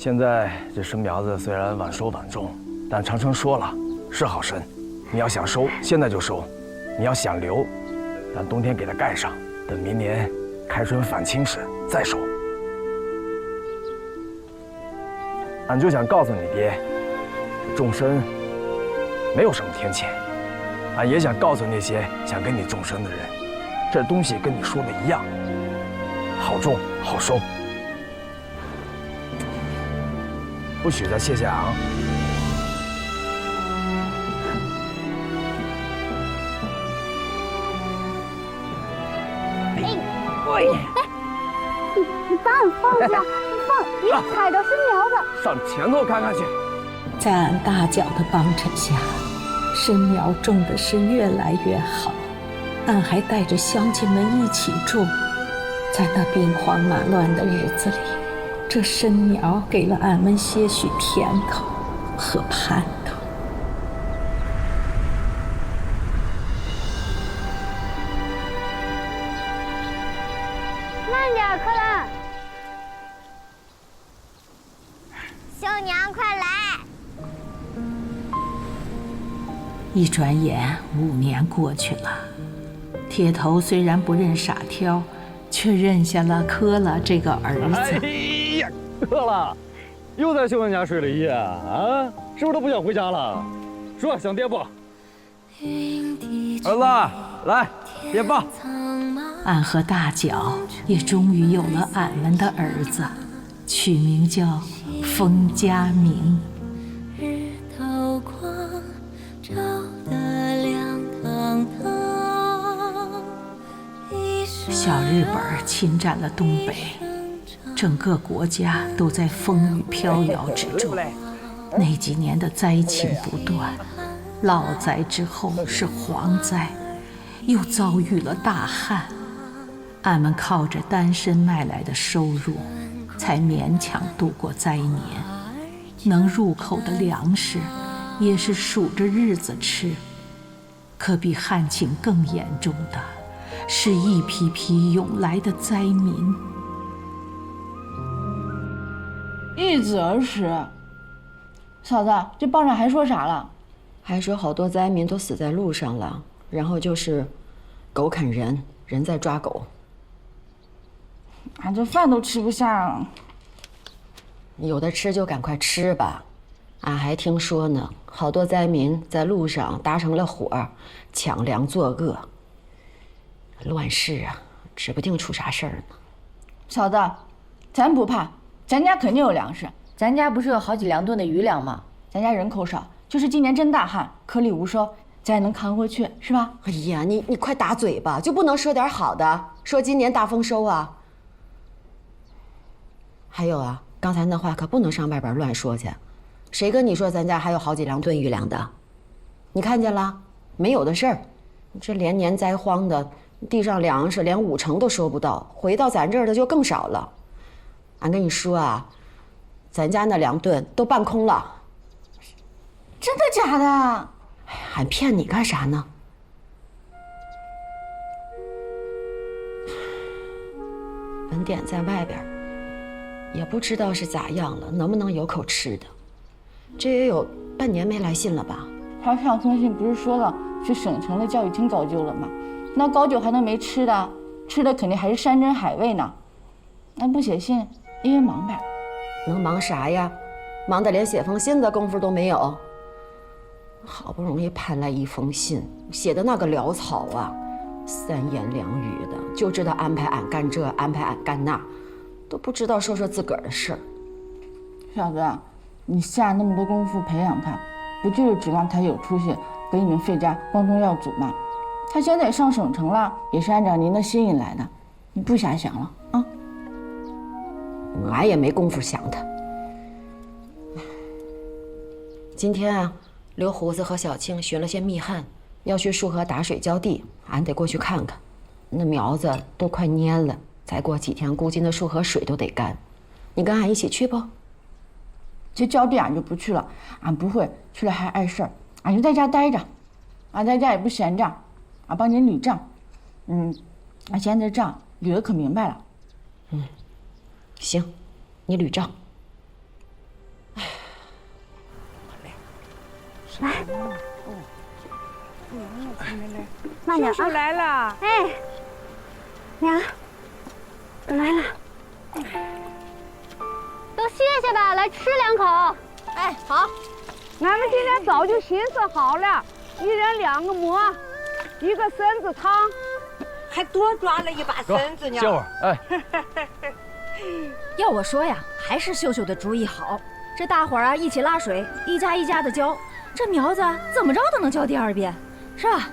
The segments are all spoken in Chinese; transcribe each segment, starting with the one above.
现在这生苗子虽然晚收晚种，但长城说了是好参，你要想收，现在就收；你要想留，让冬天给它盖上，等明年开春返青时再收。俺就想告诉你爹，种参没有什么天谴。俺也想告诉那些想跟你种参的人，这东西跟你说的一样，好种好收，不许再谢谢俺啊！你把俺放下！你放！你踩着参苗子。上前头看看去。在俺大脚的帮衬下，参苗种的是越来越好。俺还带着乡亲们一起种，在那兵荒马乱的日子里，这参苗给了俺们些许甜头和盼头。慢点，柯兰。绣娘，快来！一转眼5年过去了，铁头虽然不认傻挑，却认下了柯了这个儿子。哎呀，柯了，又在秀文家睡了一夜啊？是不是都不想回家了？说想爹不？儿子，来，爹抱。俺和大脚也终于有了俺们的儿子，取名叫封家明。日头光照得亮堂堂，小日本侵占了东北，整个国家都在风雨飘摇之中。那几年的灾情不断，涝灾之后是蝗灾，又遭遇了大旱。俺们靠着单身卖来的收入，才勉强度过灾年。能入口的粮食，也是数着日子吃。可比旱情更严重的，是一批批涌来的灾民。易子而食。嫂子，这报上还说啥了？还说好多灾民都死在路上了，然后就是狗啃人，人在抓狗。俺这饭都吃不下。有的吃就赶快吃吧。俺还听说呢，好多灾民在路上搭成了伙，抢粮作恶。乱世啊，指不定出啥事儿呢。嫂子，咱不怕，咱家肯定有粮食。咱家不是有好几2吨的余粮吗？咱家人口少，就是今年真大旱，颗粒无收，咱也能扛回去，是吧？哎呀，你快打嘴吧，就不能说点好的？说今年大丰收啊？还有啊，刚才那话可不能上外边乱说去。谁跟你说咱家还有好几2吨余粮的？你看见了？没有的事儿。这连年灾荒的，地上粮食连5成都收不到，回到咱这儿的就更少了。俺跟你说啊，咱家那2吨都半空了。真的假的？哎呀，俺骗你干啥呢？文典在外边，也不知道是咋样了，能不能有口吃的。这也有半年没来信了吧？他上封信不是说了去省城的教育厅搞究了吗？那搞究还能没吃的？吃的肯定还是山珍海味呢。那不写信，因为忙呗。能忙啥呀？忙得连写封信的功夫都没有。好不容易盼来一封信，写的那个潦草啊，3言2语的，就知道安排俺干这，安排俺干那，都不知道说说自个儿的事儿。小子，你下那么多功夫培养他，不就是指望他有出息，给你们费家光宗耀祖吗？他现在也上省城了，也是按照您的心意来的，你不瞎想了啊？俺也没工夫想他。今天啊，刘胡子和小青寻了些密汉，要去束河打水浇地，俺得过去看看。那苗子都快蔫了，再过几天估计那束河水都得干。你跟俺一起去不？这浇地俺就不去了，俺不会，去了还碍事儿，俺就在家待着。俺在家也不闲着，俺帮您捋账。俺现在这账捋得可明白了。行，你捋账。来，慢点啊！叔来了，哎，娘，我来了，都歇歇吧，来吃2口。哎，好，俺们今天早就寻思好了，一人2个馍，1个参子汤，还多抓了一把参子呢。歇会儿，哎，要我说呀，还是秀秀的主意好。这大伙儿啊一起拉水，一家一家的浇，这苗子怎么着都能浇第2遍，是吧？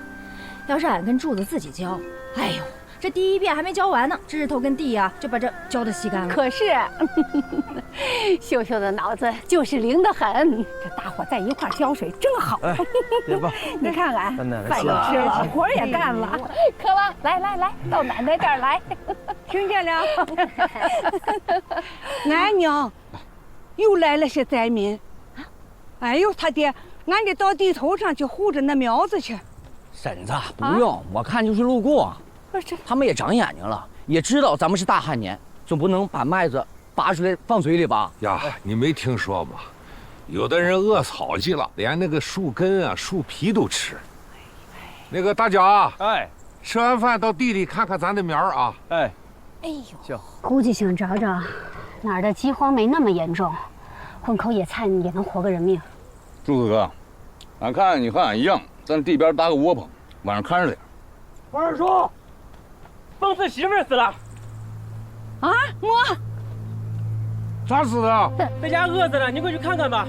要是俺跟柱子自己浇，哎呦，这第1遍还没浇完呢，这日头跟地呀就把这浇得稀干了。可是，秀秀的脑子就是灵得很，这大伙在一块浇水正好。哎，别吧，你看看，咱奶奶饭都吃了，活也干了，渴了，来，到奶奶这儿来，听见了？俺娘又来了些灾民，哎呦，他爹，俺得到地头上去护着那苗子去。婶子，不用，我看就是路过。他们也长眼睛了，也知道咱们是大旱年，总不能把麦子拔出来放嘴里吧？呀，你没听说吗？有的人饿草去了，连那个树根啊、树皮都吃。那个大脚，哎，吃完饭到地里看看咱的苗啊。哎，哎呦，行，估计想找找哪儿的饥荒没那么严重，混口野菜也能活个人命。柱子哥，俺看你和俺一样，在地边搭个窝棚，晚上看着点。王二叔，凤四媳妇死了，啊，我咋死的？在家饿死了，你快去看看吧。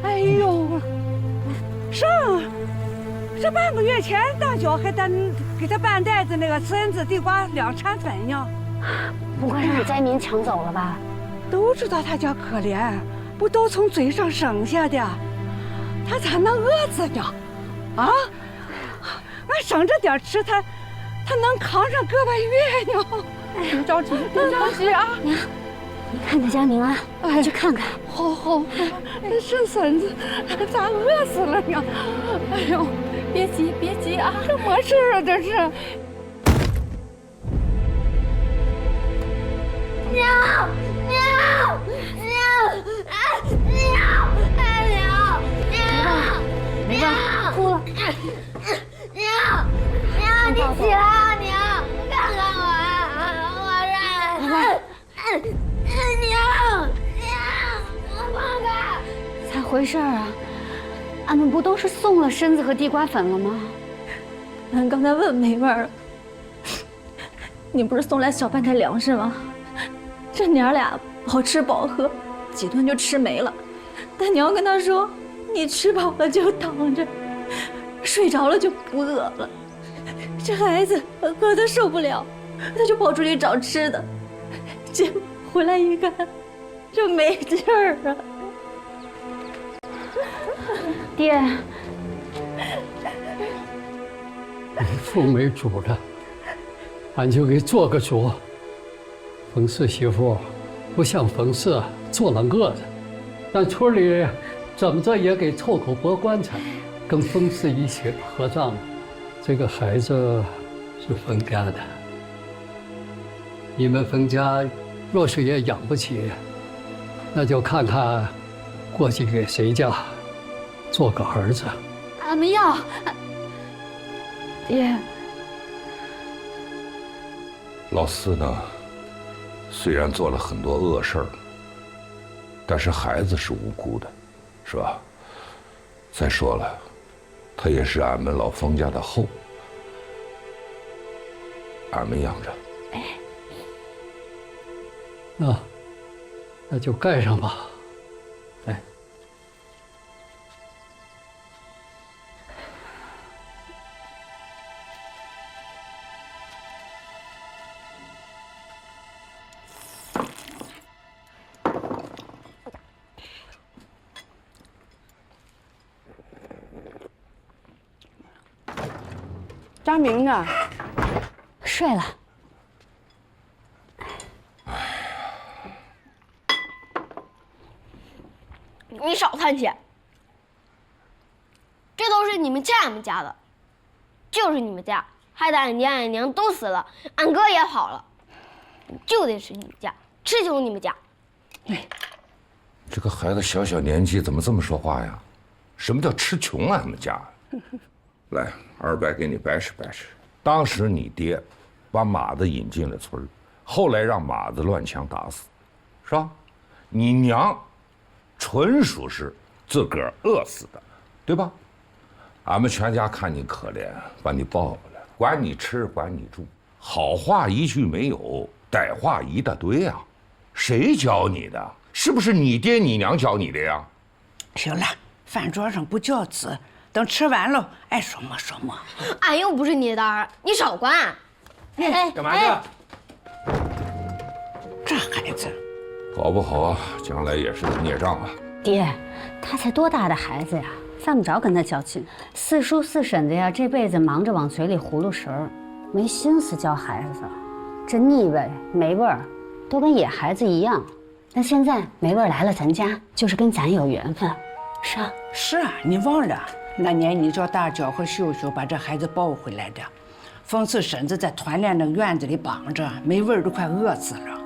哎呦，这半个月前大脚还给他半袋子那个参子、地瓜2掺粉呢。不会让灾民抢走了吧？都知道他家可怜，不都从嘴上省下的，他咋能饿死呢？啊，俺省着点吃，他能扛上个把月呢。别着急，别着急啊！娘，你看着家明啊，去看看。好，这孙子咋饿死了呢？哎呦，别急啊！这么事啊，这是。娘，没吧？哭了。娘，你起来啊！娘，看看我啊！娘，放开！咋回事啊？俺们不都是送了参子和地瓜粉了吗？俺刚才问梅妹儿了，你不是送来小半袋粮食吗？这娘俩饱吃饱喝，几顿就吃没了。但你要跟她说，你吃饱了就躺着，睡着了就不饿了。这孩子饿得受不了，他就跑出去找吃的，结果回来一看，就没劲儿了。爹，父没主了，俺就给做个主。冯氏媳妇不像冯氏做了饿的，但村里怎么着也给凑口薄棺材，跟冯氏一起合葬。这个孩子是冯家的，你们冯家若是也养不起，那就看看过继给谁家做个儿子。俺们要。爹，老四呢，虽然做了很多恶事儿，但是孩子是无辜的，是吧？再说了，他也是俺们老冯家的后，俺们养着。那就盖上吧。哎，张明呢？睡了。你少叹气，这都是你们欠俺们家的，就是你们家害得俺爹俺娘都死了，俺哥也跑了，就得是你们家，吃穷你们家。这个孩子小小年纪怎么这么说话呀？什么叫吃穷俺们家？来，200给你掰扯掰扯。当时你爹把马子引进了村儿，后来让马子乱枪打死，是吧？你娘纯属是自个儿饿死的，对吧？俺们全家看你可怜，把你抱回来，管你吃，管你住，好话一句没有，歹话一大堆啊！谁教你的？是不是你爹你娘教你的呀？行了，饭桌上不叫滋，等吃完了爱说么说么。俺又不是你的儿，你少管。哎，干嘛去？这孩子，搞不好将来也是个孽障啊！爹，他才多大的孩子呀，犯不着跟他较劲。四叔四婶子呀，这辈子忙着往嘴里葫芦食儿，没心思教孩子。这腻味没味儿，都跟野孩子一样。那现在没味儿来了咱家，就是跟咱有缘分，是啊。是啊，你忘了那年你叫大脚和秀秀把这孩子抱回来的，讽刺婶子在团练的院子里绑着，没味儿都快饿死了。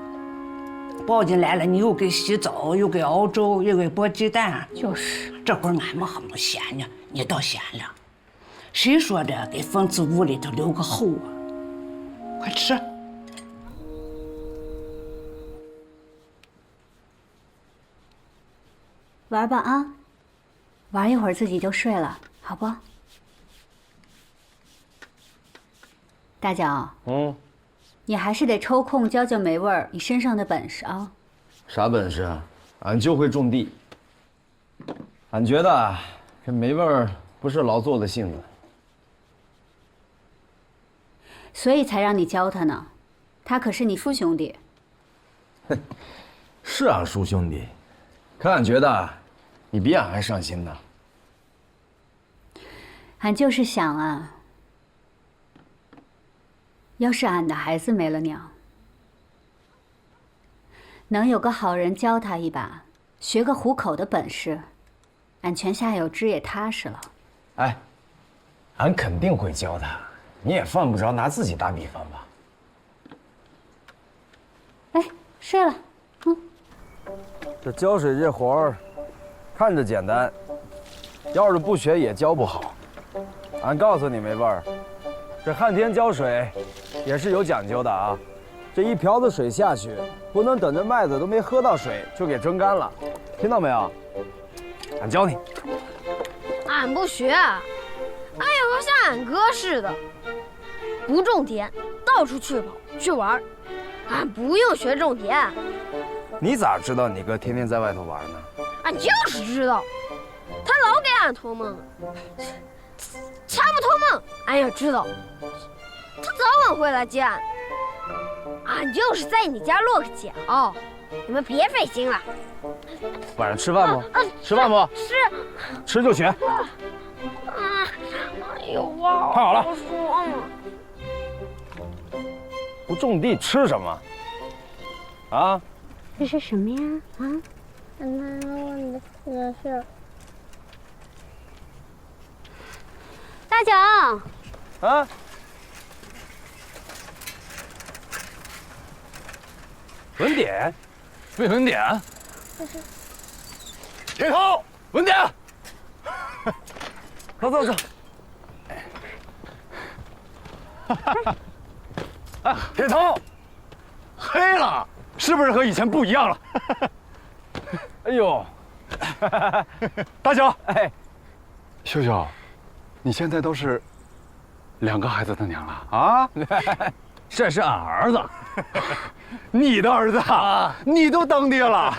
抱进来了，你又给洗澡，又给熬粥，又给剥鸡蛋，就是这会儿俺们还没闲呢，你倒闲了。谁说的给讽刺屋里头留个后啊？快吃。玩吧啊，玩一会儿自己就睡了，好不？大脚，你还是得抽空教教梅味儿你身上的本事啊。啥本事啊？俺就会种地。俺觉得这梅味儿不是劳作的性子，所以才让你教他呢。他可是你叔兄弟。是俺叔兄弟，可俺觉得你比俺还上心呢。俺就是想啊，要是俺的孩子没了娘，能有个好人教他一把，学个糊口的本事，俺泉下有知也踏实了。哎，俺肯定会教他，你也犯不着拿自己打比方吧。哎，睡了。这浇水这活儿，看着简单，要是不学也教不好。俺告诉你梅味儿，这旱天浇水也是有讲究的啊。这一瓢子水下去，不能等着麦子都没喝到水就给蒸干了，听到没有？俺教你。俺不学，俺也和像俺哥似的，不种田，到处去跑去玩。俺不用学种田。你咋知道你哥天天在外头玩呢？俺就是知道，他老给俺托梦，他不托梦，俺也知道，他早晚会来接俺。俺就是在你家落个脚，你们别费心了。晚上吃饭不？吃饭不？是。吃就学。哎呦哇！看好了。不种地吃什么？啊？这是什么呀？啊？奶奶问的这是。大脚。啊？文典，魏文典。铁头，文典。走走走。哎，铁头，黑了，是不是和以前不一样了？哎呦，大脚，哎，秀秀，你现在都是2个孩子的娘了啊？这是俺儿子，你的儿子啊，你都当爹了，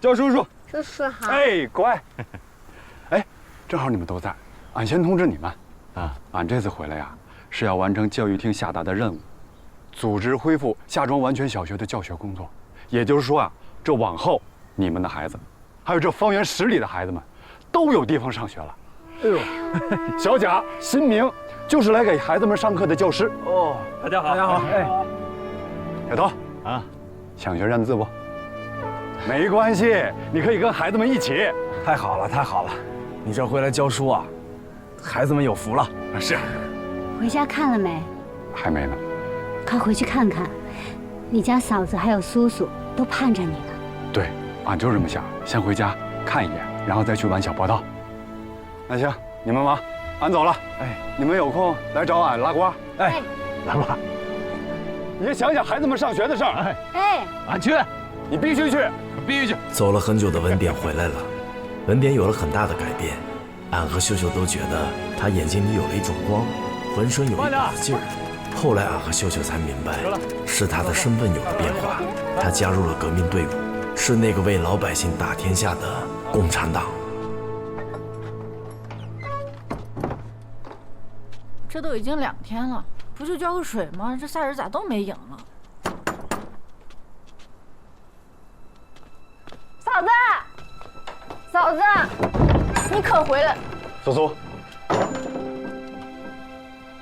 叫叔叔。叔叔好。哎，乖。哎，正好你们都在，俺先通知你们啊，俺这次回来呀，是要完成教育厅下达的任务，组织恢复夏庄完全小学的教学工作。也就是说啊，这往后你们的孩子，还有这方圆10里的孩子们，都有地方上学了。哎呦，小贾、新明就是来给孩子们上课的教师。哦，大家好，大家好。哎，小头啊，想学认字不？没关系，你可以跟孩子们一起。太好了，太好了！你这回来教书啊，孩子们有福了。是。回家看了没？还没呢。快回去看看，你家嫂子还有苏苏都盼着你呢。对，俺就这么想，先回家看一眼，然后再去玩小波道。那行，你们忙，俺走了。哎，你们有空来找俺拉呱。哎，拉呱，你也想想孩子们上学的事儿。哎，俺去，你必须去，必须去。走了很久的文典回来了，文典有了很大的改变，俺和秀秀都觉得他眼睛里有了一种光，浑身有一把子劲儿。后来俺和秀秀才明白，是他的身份有了变化，他加入了革命队伍，是那个为老百姓打天下的共产党。这都已经2天了，不就浇个水吗？这仨人咋都没影了？嫂子，嫂子，你可回来！苏苏，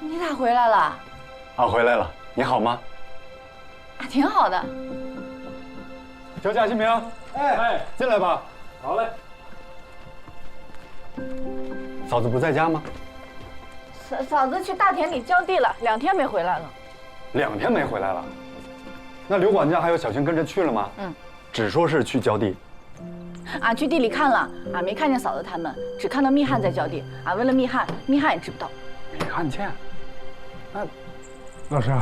你咋回来了？俺回来了，你好吗？挺好的。小贾新平，哎，进来吧。好嘞。嫂子不在家吗嫂子去大田里浇地了，2天没回来了。 ？2天没回来了。那刘管家还有小青跟着去了吗？只说是去浇地。俺去地里看了，俺没看见嫂子他们，只看到密汉在浇地。俺问了密汉，密汉也知不道。没看见。老师，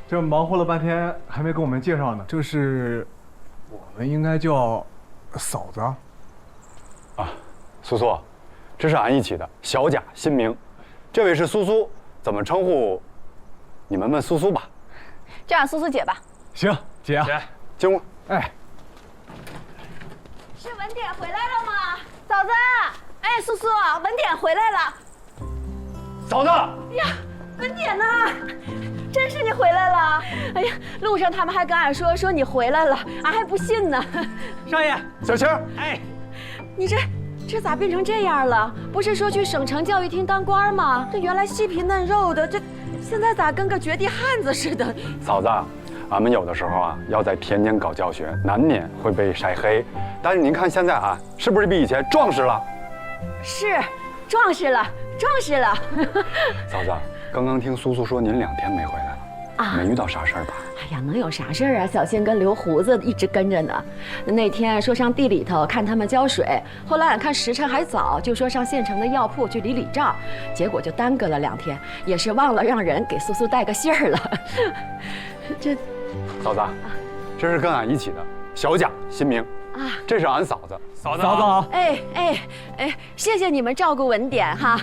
这忙活了半天还没给我们介绍呢。这是，我们应该叫嫂子。啊，苏苏，这是俺一起的小贾新明，这位是苏苏，怎么称呼？你们问苏苏吧。叫俺苏苏姐吧。行，姐啊，进屋。哎，是文典回来了吗？嫂子，哎，苏苏，文典回来了。嫂子。呀，文典呢？真是你回来了！哎呀，路上他们还跟俺说你回来了，俺还不信呢。少爷，小青，哎，你这咋变成这样了？不是说去省城教育厅当官吗？这原来细皮嫩肉的，这现在咋跟个绝地汉子似的？嫂子，俺们有的时候啊，要在田间搞教学，难免会被晒黑。但是您看现在啊，是不是比以前壮实了？是，壮实了，壮实了。嫂子，刚刚听苏苏说您2天没回来了，啊，没遇到啥事儿吧？哎呀，能有啥事儿啊？小新跟刘胡子一直跟着呢。那天说上地里头看他们浇水，后来俺看时辰还早，就说上县城的药铺去理账，结果就耽搁了2天，也是忘了让人给苏苏带个信儿了。这，嫂子，这是跟俺一起的小贾新明啊，这是俺嫂子。嫂子好。哎，谢谢你们照顾文典哈。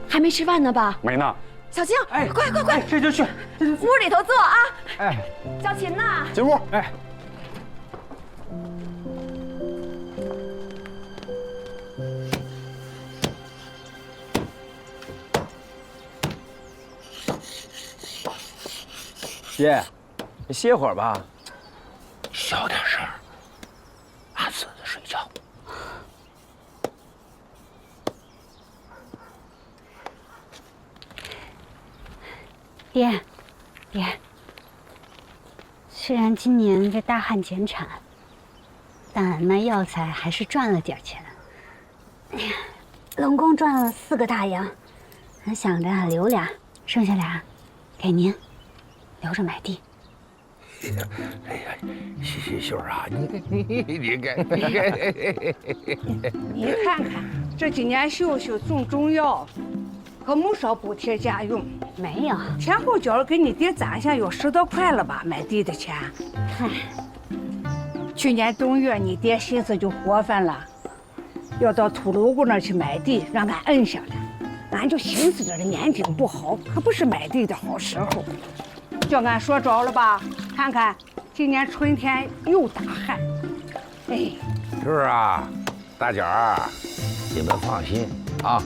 还没吃饭呢吧？没呢。小青，哎，快，这就去，屋里头坐啊！哎，小琴呢？进屋。哎，爹，你歇会儿吧。小点声，俺孙子睡觉。爹，虽然今年这大旱减产，但俺那药材还是赚了点钱。哎呀，拢共赚了4个大洋，俺想着留俩，剩下俩给您留着买地。哎呀，秀啊，你看，你看看，这几年秀秀种中药，可没少补贴家用。没有，前后脚给你爹攒下有10多块了吧？买地的钱。哎，去年冬月你爹心思就活泛了，要到土楼姑那儿去买地，让俺摁下来。俺就寻思着这年景不好，可不是买地的好时候。叫俺说着了吧？看看今年春天又大旱。哎，是啊，大姐儿，你们放心啊，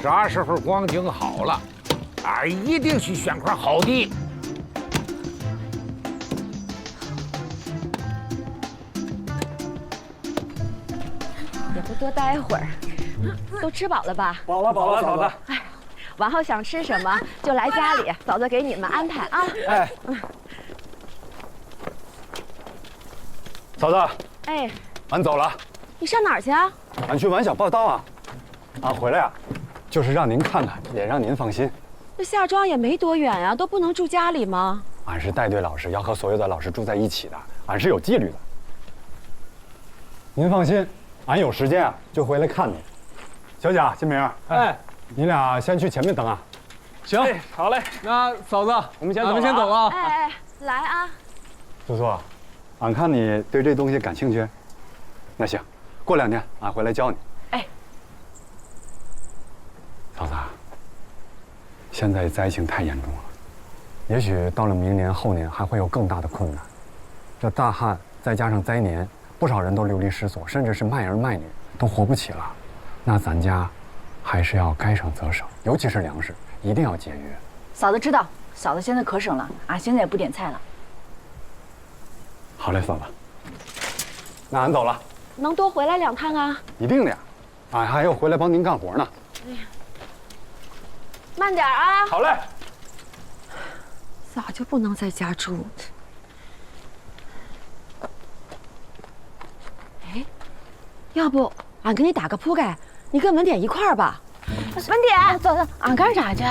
啥时候光景好了，俺一定去选块好地。也不多待会儿，都吃饱了吧？饱了，嫂子。哎，往后想吃什么就来家里，嫂子给你们安排啊。哎，嫂子。哎，俺走了。你上哪儿去啊？俺去晚小报道啊。俺回来啊，就是让您看看，也让您放心。这下庄也没多远呀，都不能住家里吗？俺是带队老师，要和所有的老师住在一起的，俺是有纪律的。您放心，俺有时间啊就回来看您。小贾、金明，哎，你俩先去前面等啊。行，好嘞。那嫂子，我们先走了。哎，来啊！苏苏，俺看你对这东西感兴趣，那行，过2天俺回来教你。哎，嫂子，现在灾情太严重了，也许到了明年、后年还会有更大的困难。这大旱再加上灾年，不少人都流离失所，甚至是卖儿卖女都活不起了。那咱家还是要该省则省，尤其是粮食，一定要节约。嫂子知道，嫂子现在可省了，俺现在也不点菜了。好嘞，嫂子，那俺走了。能多回来2趟啊？一定的呀，俺还要回来帮您干活呢。哎呀，慢点啊！好嘞。咋就不能在家住？哎，要不俺给你打个铺盖，你跟文典一块儿吧。文典，走，俺干啥去？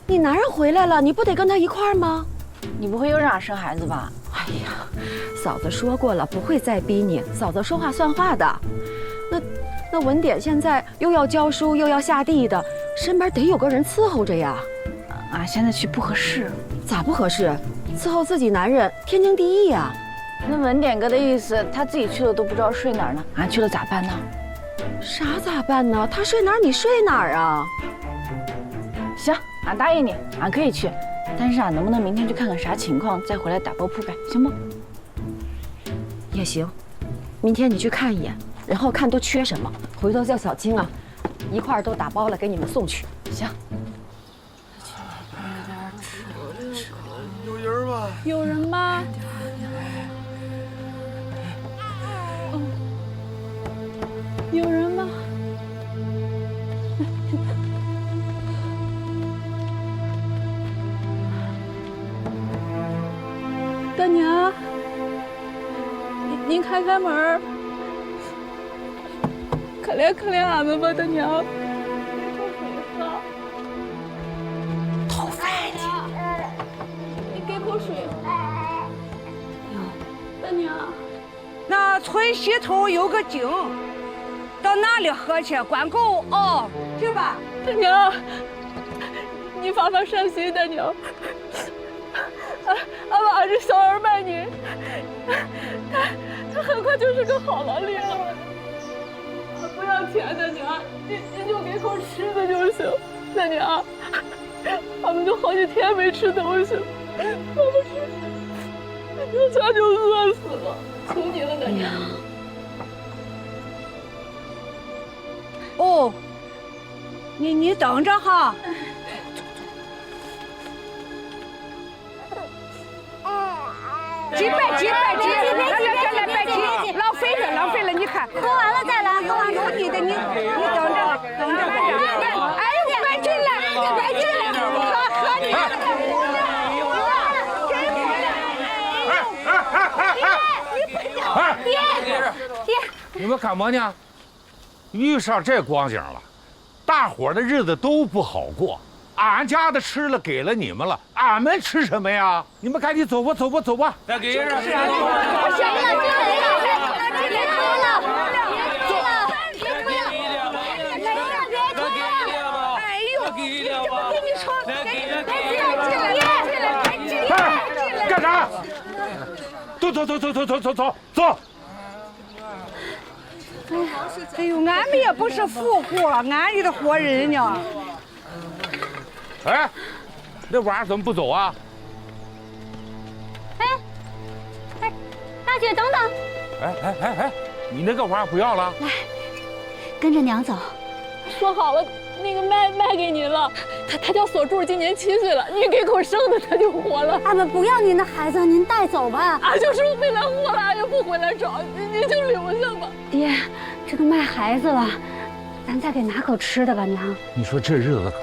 你男人回来了，你不得跟他一块儿吗？你不会又让俺生孩子吧？哎呀，嫂子说过了，不会再逼你。嫂子说话算话的。那文典现在又要教书又要下地的，身边得有个人伺候着呀。俺现在去不合适。咋不合适？伺候自己男人天经地义呀。那文典哥的意思，他自己去了都不知道睡哪儿呢。俺去了咋办呢？啥咋办呢？他睡哪儿你睡哪儿啊？行，俺答应你，俺可以去，但是俺能不能明天去看看啥情况，再回来打包铺盖，行不？也行，明天你去看一眼，然后看都缺什么，回头叫小青啊，一块儿都打包了给你们送去，行？有人吗？有人吗？有人吗？大娘，您开开门，可怜可怜俺们吧，大娘。头发你给口水。大娘，那村西头有个井，到那里喝去，管够哦，去吧。大娘，你发发善心，大娘。俺娃是小儿卖女，他很快就是个好老李了。不要钱，大娘，您就给口吃的就行。大娘，俺们都好几天没吃东西了，要不是大家就饿死了。求你了，大娘。哦，你等着哈。几百，浪费了，你看，喝完了再来，喝完了你的，你等着，哎，快进来，喝你的。爹，你们干嘛呢？遇上这光景了，大伙儿的日子都不好过。俺家的吃了给了你们了，俺们吃什么呀？你们赶紧走吧，走吧，走吧。再给人。行了，别哭了，别哭了。哎呦，我跟你说，干啥？走。哎呦，俺们也不是富户，俺里的活人呢。哎，那娃怎么不走啊？哎，大姐等等。哎，你那个娃不要了？来，跟着娘走。说好了，那个卖给您了。他叫锁柱，今年7岁了，您给口生的他就活了。俺们不要您的孩子，您带走吧。俺就是为了活了，俺也不回来找，您就留下吧。爹，这都卖孩子了，咱再给拿口吃的吧，娘。你说这日子可，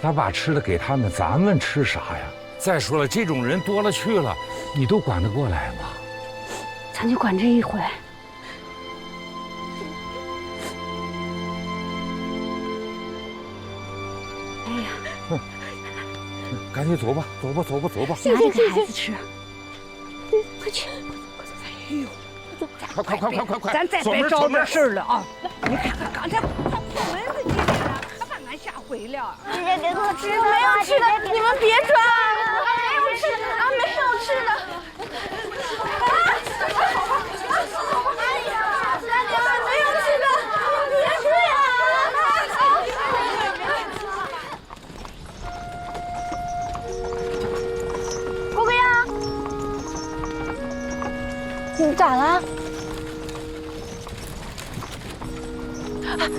咱把吃的给他们，咱们吃啥呀？再说了，这种人多了去了，你都管得过来吗？咱就管这一回。哎呀，赶紧走吧。拿着给孩子吃。快去！哎呦，快！咱再别找点事儿了啊！你看看刚才破门子，你。姐姐别给我吃的，没有吃的，你们别抓，没有吃的，没有吃的。没有吃的，别追啊！郭贵阳，你咋了？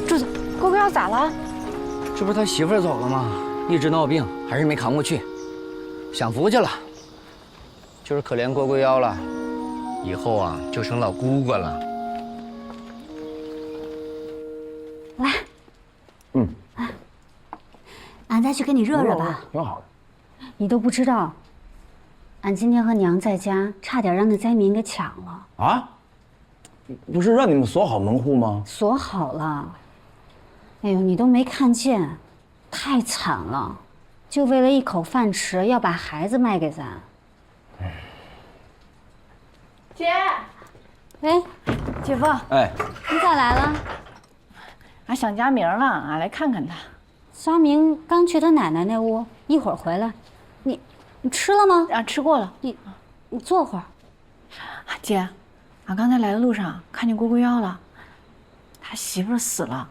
柱子，郭贵阳咋了？这不是他媳妇儿走了吗？一直闹病，还是没扛过去，享福去了。就是可怜郭贵妖了，以后啊就成老姑姑了。来，俺再去给你热热吧。挺好的。你都不知道，俺今天和娘在家，差点让那灾民给抢了。啊？不是让你们锁好门户吗？锁好了。哎呦，你都没看见，太惨了！就为了一口饭吃，要把孩子卖给咱。姐，哎，姐夫，哎，你咋来了？俺想佳明了，俺来看看他。佳明刚去他奶奶那屋，一会儿回来。你吃了吗？俺吃过了。你坐会儿。姐，俺刚才来的路上看见郭贵妖了，他媳妇死了，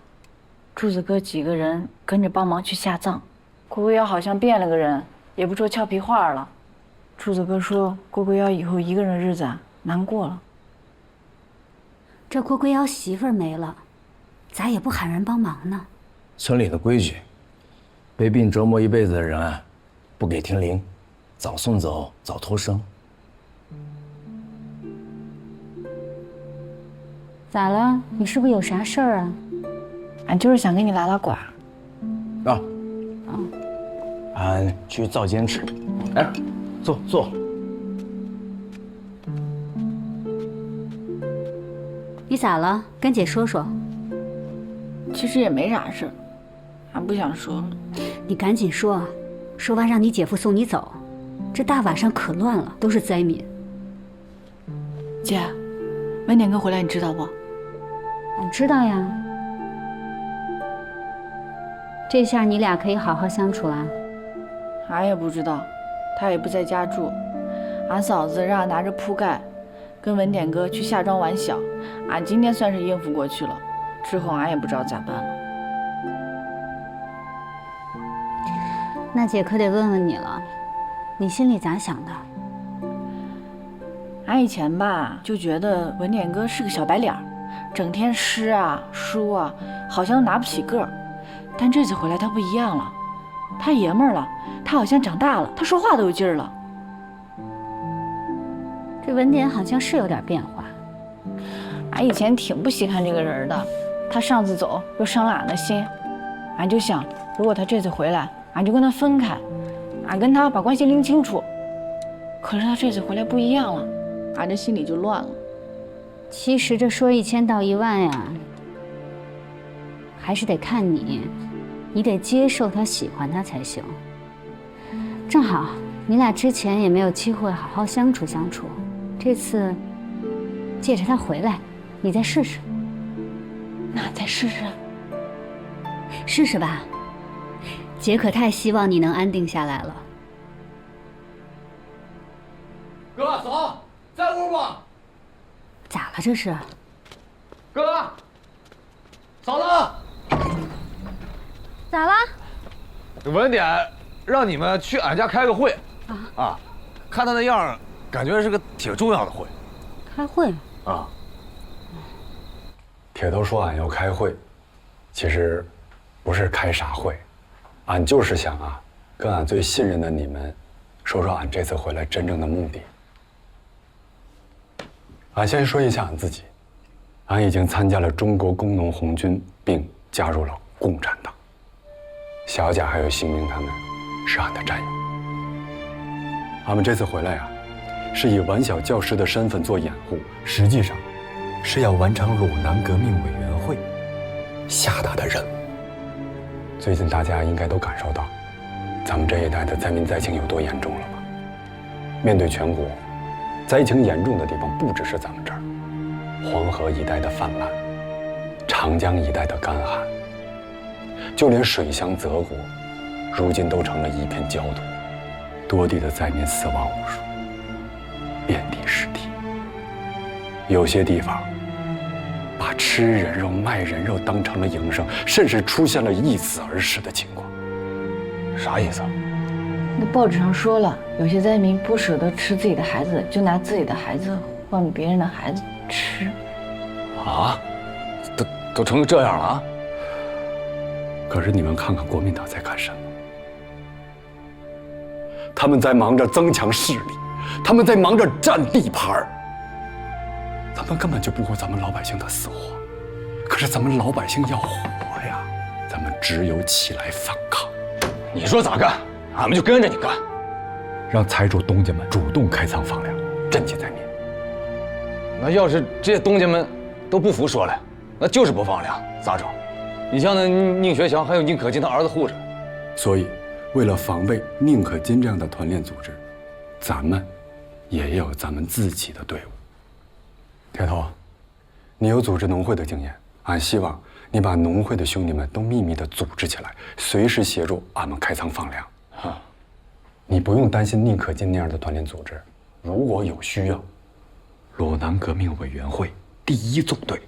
柱子哥几个人跟着帮忙去下葬。郭贵妖好像变了个人，也不说俏皮话了。柱子哥说郭贵妖以后一个人日子难过了。这郭贵妖媳妇儿没了，咱也不喊人帮忙呢。村里的规矩，被病折磨一辈子的人啊，不给停灵，早送走，早脱生。咋了？你是不是有啥事儿啊？俺就是想跟你拉拉呱。啊，俺去灶间吃。哎，坐。你咋了？跟姐说说。其实也没啥事，俺不想说了。你赶紧说，说完让你姐夫送你走。这大晚上可乱了，都是灾民。姐，文典哥回来你知道不？俺知道呀。这下你俩可以好好相处啦。俺也不知道，他也不在家住。俺嫂子让俺拿着铺盖，跟文典哥去下庄玩小。俺今天算是应付过去了，之后俺也不知道咋办了。那姐可得问问你了，你心里咋想的？俺以前吧就觉得文典哥是个小白脸，整天诗啊书啊，好像拿不起个儿。但这次回来他不一样了，他爷们儿了，他好像长大了，他说话都有劲儿了。这文典好像是有点变化。俺以前挺不稀罕这个人的，他上次走又伤了俺的心，俺就想，如果他这次回来，俺就跟他分开，俺跟他把关系拎清楚。可是他这次回来不一样了，俺这心里就乱了。其实这说1000道1万呀，还是得看你得接受他，喜欢他才行。正好你俩之前也没有机会好好相处相处，这次借着他回来，你再试试。那再试试？试试吧，姐可太希望你能安定下来了。哥嫂，在屋不？咋了这是？哥，嫂子，咋了？文典让你们去俺家开个会啊，看他那样，感觉是个挺重要的会。开会啊？铁头说俺要开会，其实不是开啥会，俺就是想啊，跟俺最信任的你们说说俺这次回来真正的目的。俺先说一下俺自己，俺已经参加了中国工农红军，并加入了共产党。小贾还有邢明他们是俺的战友。俺们这次回来啊，是以完小教师的身份做掩护，实际上是要完成鲁南革命委员会下达的任务。最近大家应该都感受到，咱们这一代的灾民灾情有多严重了吧？面对全国，灾情严重的地方不只是咱们这儿，黄河一带的泛滥，长江一带的干旱，就连水乡泽国如今都成了一片焦土，多地的灾民死亡无数，遍地尸体。有些地方把吃人肉、卖人肉当成了营生，甚至出现了易死而逝的情况。啥意思啊？那报纸上说了，有些灾民不舍得吃自己的孩子，就拿自己的孩子换别人的孩子吃。啊？都成这样了啊？可是你们看看国民党在干什么？他们在忙着增强势力，他们在忙着占地盘，他们根本就不顾咱们老百姓的死活。可是咱们老百姓要活呀，咱们只有起来反抗。你说咋干，俺们就跟着你干。让财主东家们主动开仓放粮，赈济灾民。那要是这些东家们都不服说了，那就是不放粮，咋整？你像那宁学祥还有宁可金他儿子护着。所以，为了防备宁可金这样的团练组织，咱们也有咱们自己的队伍。铁头，你有组织农会的经验，俺希望你把农会的兄弟们都秘密地组织起来，随时协助俺们开仓放粮。你不用担心宁可金那样的团练组织，如果有需要，鲁南革命委员会第1纵队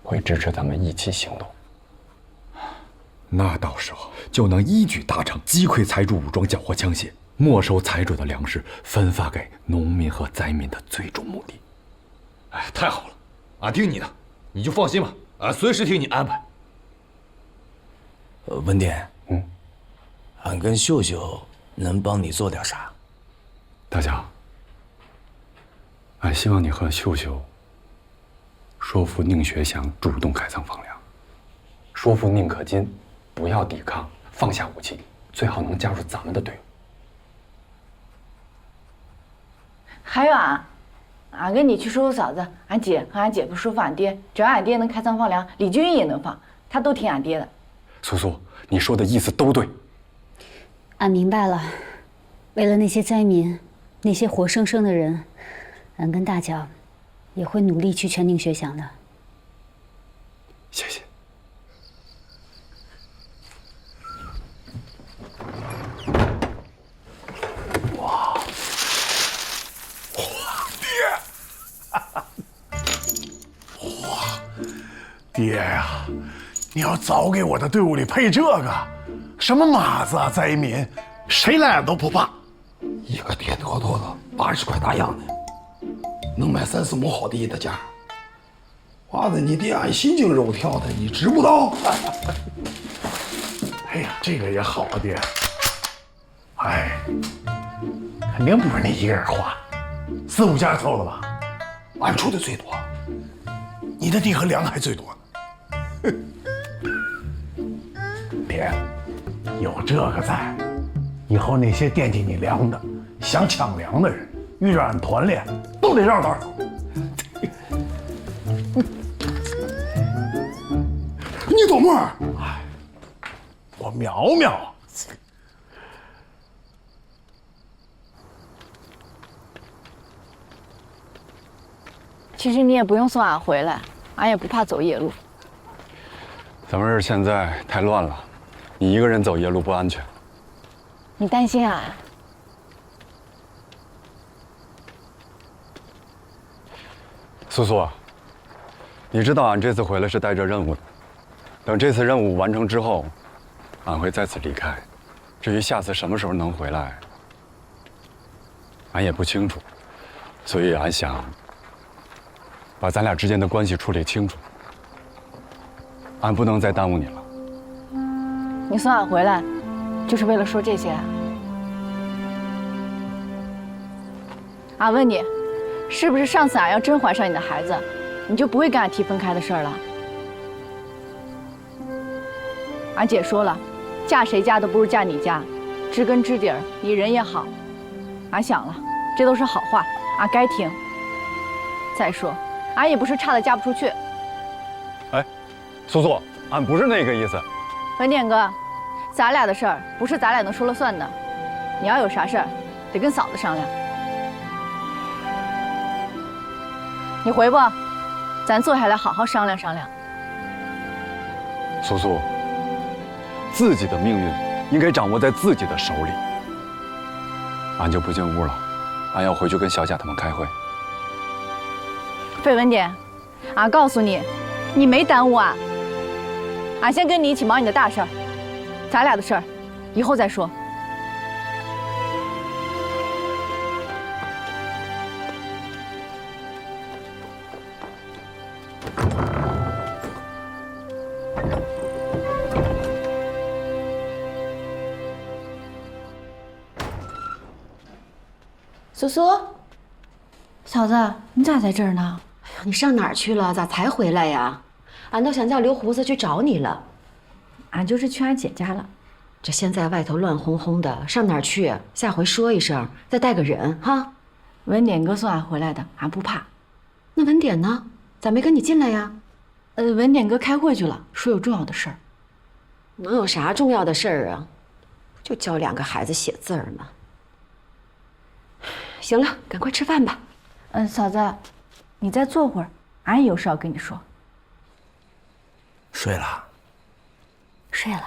会支持咱们一起行动。那到时候就能一举达成击溃财主武装缴获枪械，没收财主的粮食，分发给农民和灾民的最终目的。哎，太好了，俺听你的，你就放心吧，俺随时听你安排。文典，俺跟秀秀能帮你做点啥？大侠，俺希望你和秀秀说服宁学祥主动开仓放粮，说服宁可金不要抵抗，放下武器，最好能加入咱们的队伍。还有俺跟你去说服嫂子，俺姐和俺姐夫说服俺爹，只要俺爹能开仓放粮，李军也能放，他都听俺爹的。苏苏，你说的意思都对。俺明白了，为了那些灾民，那些活生生的人，俺跟大脚也会努力去劝宁学祥的。谢谢。哇，爹呀，你要早给我的队伍里配这个，什么马子啊、灾民，谁来俺都不怕。一个铁坨坨的80块大洋的，能买3、4亩好地的价。哇的，你爹俺心惊肉跳的，你知不道？哎呀，这个也好啊，爹。哎，肯定不是你一个人花，4、5家凑了吧？俺出的最多，你的地和粮还最多呢。爹，有这个在，以后那些惦记你粮的、想抢粮的人，遇着俺团练，都得绕道走。你多么？哎，我苗苗。其实你也不用送俺回来，俺也不怕走夜路。咱们这儿现在太乱了，你一个人走夜路不安全。你担心俺？苏苏，你知道俺这次回来是带着任务的。等这次任务完成之后，俺会再次离开。至于下次什么时候能回来，俺也不清楚。所以俺想把咱俩之间的关系处理清楚。俺不能再耽误你了。你送俺回来，就是为了说这些啊？俺问你，是不是上次俺要真怀上你的孩子，你就不会跟俺提分开的事儿了？俺姐说了，嫁谁家都不如嫁你家，知根知底儿，你人也好。俺想了，这都是好话，俺该听。再说，俺也不是差的嫁不出去。哎，苏苏，俺不是那个意思。文典哥，咱俩的事儿不是咱俩能说了算的，你要有啥事儿，得跟嫂子商量。你回不？咱坐下来好好商量商量。苏苏，自己的命运应该掌握在自己的手里。俺就不进屋了，俺要回去跟小贾他们开会。费文典，俺告诉你，你没耽误俺。俺先跟你一起忙你的大事儿，咱俩的事儿以后再说。苏苏，嫂子，你咋在这儿呢？哎呀，你上哪儿去了？咋才回来呀？俺都想叫刘胡子去找你了。俺就是去俺姐家了。这现在外头乱哄哄的，上哪儿去？下回说一声，再带个人哈。文典哥送俺回来的，俺不怕。那文典呢？咋没跟你进来呀？文典哥开会去了，说有重要的事儿。能有啥重要的事儿啊？不就教2个孩子写字儿吗？行了，赶快吃饭吧。嫂子，你再坐会儿，俺也有事要跟你说。睡了。睡了。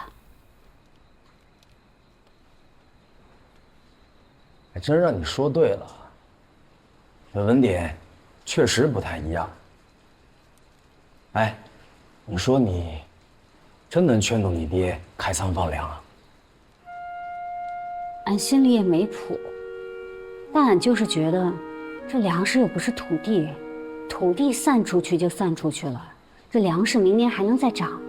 还真让你说对了，这文典确实不太一样。哎，你说你真能劝动你爹开仓放粮啊？俺心里也没谱，但俺就是觉得，这粮食又不是土地，土地散出去就散出去了，这粮食明年还能再长呢。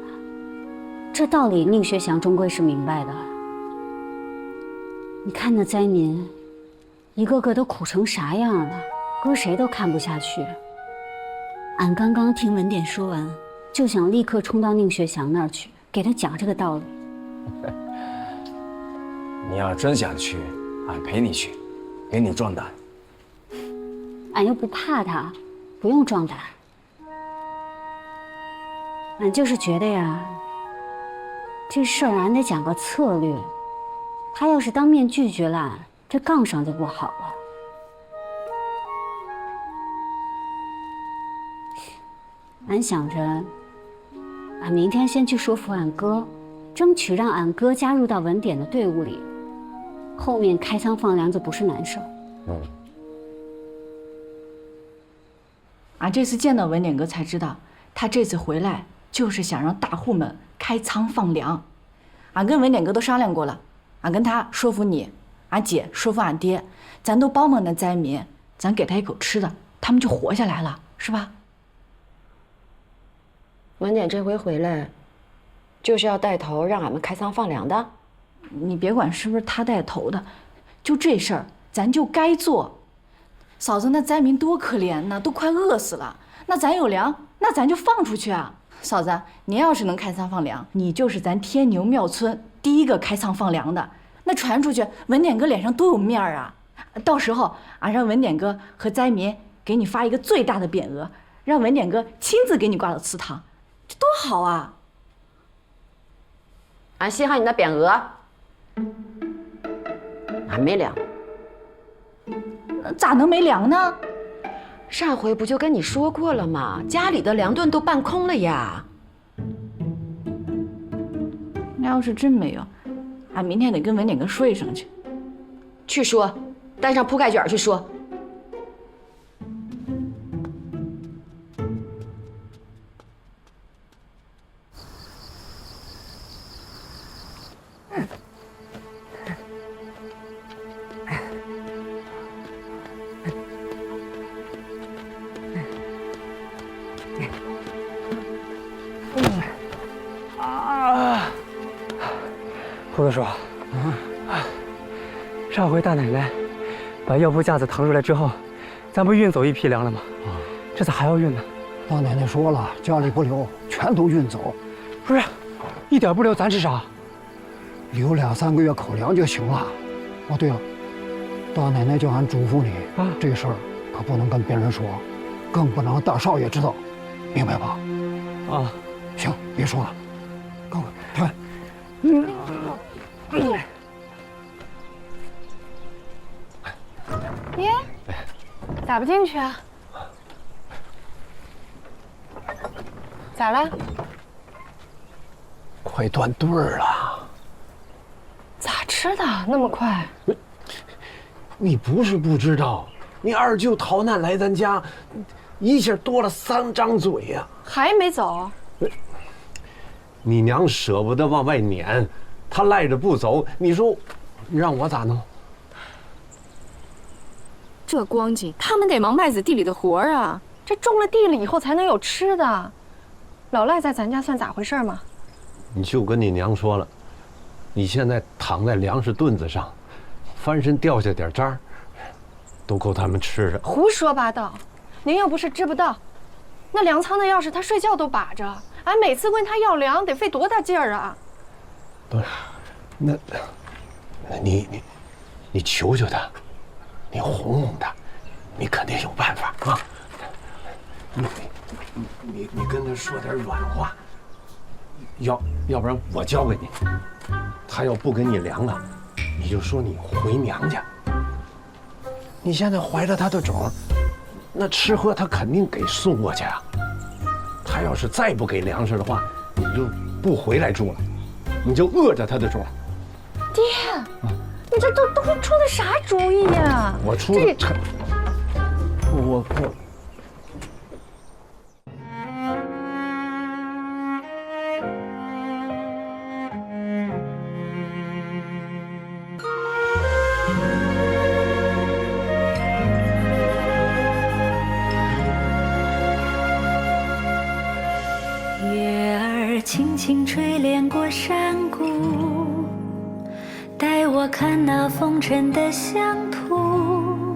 这道理宁学祥终归是明白的。你看那灾民，一个个都苦成啥样了，搁谁都看不下去。俺刚刚听文典说完，就想立刻冲到宁学祥那儿去，给他讲这个道理。你要真想去，俺陪你去，给你壮胆。俺又不怕他，不用壮胆。俺就是觉得呀，这事儿俺得讲个策略。他要是当面拒绝了俺，这杠上就不好了。俺想着，俺明天先去说服俺哥，争取让俺哥加入到文典的队伍里，后面开仓放粮就不是难事。俺这次见到文典哥才知道，他这次回来就是想让大户们开仓放粮。俺跟文典哥都商量过了，俺跟他说服你，俺姐说服俺爹，咱都帮帮那灾民，咱给他一口吃的，他们就活下来了，是吧？文典这回回来，就是要带头让俺们开仓放粮的。你别管是不是他带头的，就这事儿咱就该做。嫂子，那灾民多可怜呢，都快饿死了。那咱有粮，那咱就放出去啊。嫂子，您要是能开仓放粮，你就是咱天牛庙村第一个开仓放粮的。那传出去，文典哥脸上多有面儿啊！到时候俺让文典哥和灾民给你发一个最大的匾额，让文典哥亲自给你挂到祠堂，这多好啊！俺稀罕你那匾额，俺没粮。咋能没粮呢？上回不就跟你说过了吗？家里的粮顿都办空了呀。那要是真没有，俺明天得跟文典哥说一声去。去说，带上铺盖卷去说。胡子叔，上回大奶奶把药铺架子腾出来之后，咱不运走一批粮了吗？这咋还要运呢？大奶奶说了，家里不留，全都运走。不是，一点不留，咱吃啥？留2、3个月口粮就行了。哦，对了，大奶奶叫俺嘱咐你，这事儿可不能跟别人说，更不能让大少爷知道，明白吧？啊，行，别说了，赶快看。耶，咋不进去啊？咋了？快断队儿了。吃的那么快？你不是不知道，你二舅逃难来咱家，一下多了3张嘴呀。还没走？你娘舍不得往外撵，她赖着不走，你说让我咋弄？这光景，他们得忙麦子地里的活儿啊。这种了地了以后才能有吃的。老赖在咱家算咋回事嘛？你就跟你娘说了，你现在躺在粮食墩子上，翻身掉下点渣儿，都够他们吃的。胡说八道！您又不是知不道，那粮仓的钥匙他睡觉都把着，俺每次问他要粮得费多大劲儿啊！不是，那你求求他，你哄哄他，你肯定有办法啊！你跟他说点软话，要不然我教给你。他要不给你粮啊，你就说你回娘家。你现在怀着他的种，那吃喝他肯定给送过去啊。他要是再不给粮食的话，你就不回来住了，你就饿着他的种。爹，你这都出的啥主意呀？我出的这，我。轻轻吹帘过山谷，带我看那风尘的乡土。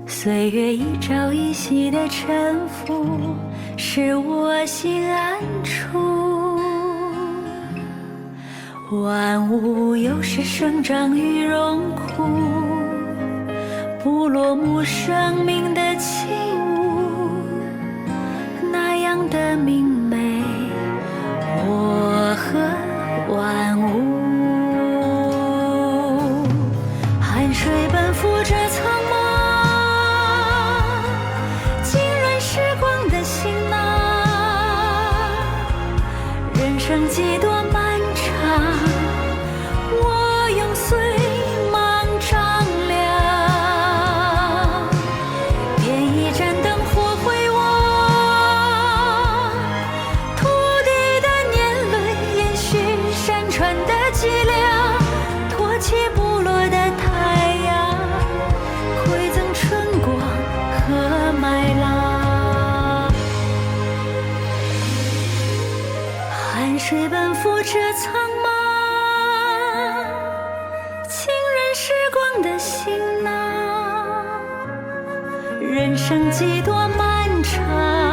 岁月一朝一夕的沉浮，使我心安处。万物有时生长于荣枯，不落幕生命的起舞，那样的明媚。我和万物，汗水奔赴这苍茫，浸润时光的行囊。人生几多漫长，我用岁芒丈量。点一盏灯火回望。水奔赴这苍茫，浸润时光的行囊。人生几多漫长。